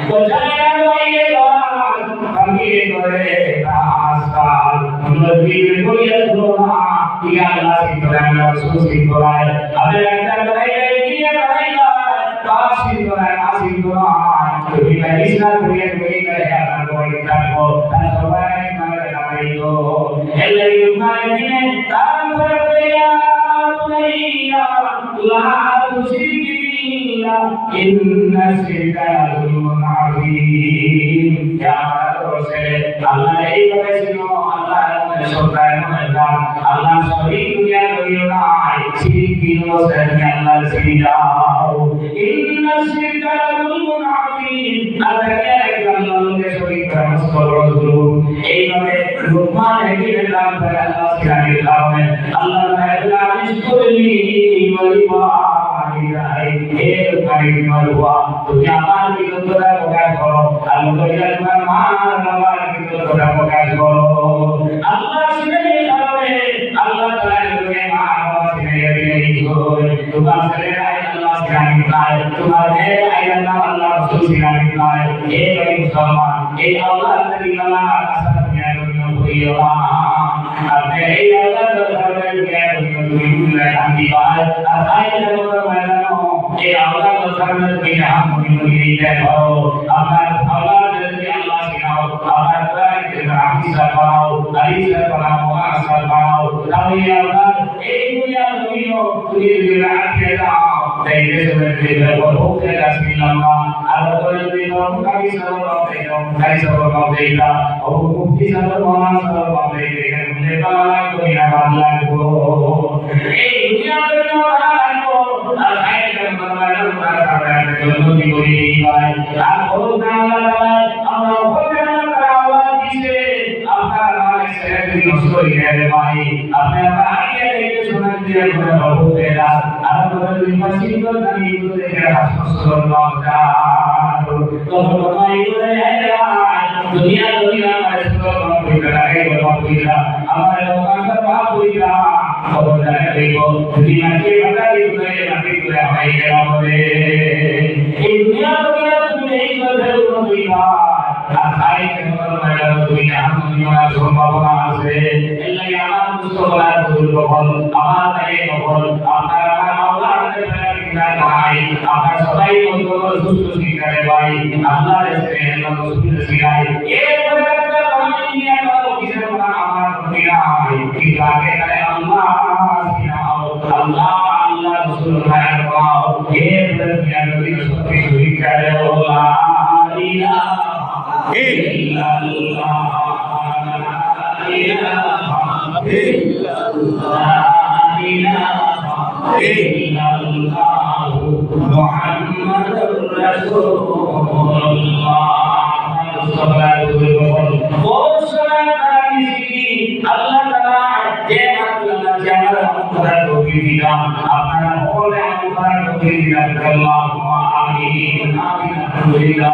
তো জায়গা বাইরে গান ভাঙি করে রাস্তাল নদীর বইয়া ধোনা ইয়া আল্লাহ সিতরান রাসূল সিতরান আবে একটা বাইরে দিয়ে বাইরে কাশি ধরা কাশি ধরা তুমি ইসলাম করে করে করে আপনার বই থাকবো তার সবাই মানে লাগাইতো এলাই মানে দিনে তার করে ইয়া বুনাইয়া লা তুশরিক বিল্লাহ ইন্না শিরকা লাযুলমুন আযীম ইয়া রাসূল আল্লাহ এই কথা শুনো আল্লাহ সত্যায় মহিলা আল্লাহ সবই দুনিয়া করিও না শিরক বিনো সরনি আল্লাহ সিদাও ইন্না শিরকা লাযুলমুন আযীম আল্লাহ আল্লাহকে শরীক করা মুসলমান এইভাবে লুকমান হাকিমের নাম করে আল্লাহ সিরাজের কারণে আল্লাহ তাআলা আদেশ করলেন ওয়ালিদাই হে কারিম মারওয়া তুমি আমার বিরুদ্ধে প্রকাশ করো আল্লাহ তোমার মা বাবার বিরুদ্ধে প্রকাশ করো আল্লাহ সিরাজের কারণে আল্লাহ তাআলা তুমি মা বাবা সিরাজের দিলেন তোমার ছেলে আল্লাহ সিরাজের কায় তোমার মেয়ে আল্লাহ আল্লাহ রাসূল সিরাজের কায় হে মুসলমান এই আল্লাহ তাআলা আসাদ জ্ঞান করিও না আপনি এই আল্লাহ তাআলা জ্ঞান করিও শান্তি পায় আর আইনের ময়দানো এই আল্লাহ তাআলা বিনা মুমিন দেখো আপনার আল্লাহ যদি আল্লাহ সিনাও আপনার প্রাণকে হাফিজ বানাও আলিসা বানাও আসা বানাও তাহলে আল্লাহ এই দুনিয়া দুনিয়া তুমি রাখে দাও তাই দেশে দেবে বলতে রাসূলুল্লাহ আল্লাহ তাআলা কারি সালাম দেও কারি সালাম দেইলা ও মুক্তি সালাম সালাম দেইলা মুঝে বালা করি না বালা গো এই দুনিয়া দুনিয়া লাগো আর আইনের ময়দানো তার জন্য দিবই ভাই আর বলতে আল্লাহ আমরা বলতে আল্লাহ দিছে আপনার নামে সেদিন নষ্ট হয়ে গেলে ভাই আপনি আমার আগে দেখে শোনান দিয়ে করে বলতে দাও আর বলে বিমাসিক দানি দেখে রাসূলুল্লাহ তো ভাই বলে দুনিয়া দুনিয়া আমার সুন্দর কইরা লাগে কইরা আমার মাসা পা কইরা খবর জানে দেখো দুনিয়া কে বাতা দিলে নাকি করে হয় গেল বলে এই দুনিয়া দুনিয়া তুমি এই কথা কইরা আর আইতে ময়দান দুনিয়া দুনিয়া সম্ভাবনা আছে এলাই আমার মুস্তফা রাসূল বল আমার তাই বল আপনার আল্লাহ ভাই আপনার সবাই বন্ধু সুস্থ শিখারে ভাই আল্লাহ এসে রাসূল শিখায় এই প্রকারটা আমি নিয়ে আলো কিসের না আমার দিনাই কি লাগে তাই আল্লাহ শিখাও আল্লাহ আল্লাহ রাসূল ভাই পাও এই প্রকারটা নবী সত্যি শিখারে আল্লাহ ইলাহা ইল্লাল্লাহ ইলাহা ইল্লাল্লাহ ইলাহা ইল্লাল্লাহ মুহাম্মাদুর রাসূলুল্লাহ আল্লাহ তাআলা যে আপনারা জানার আপনারা তৌফিক দিন আপনারা বলে আপনারা তৌফিক দিন আল্লাহুম্মা আমিন আমিন আলহামদুলিল্লাহ।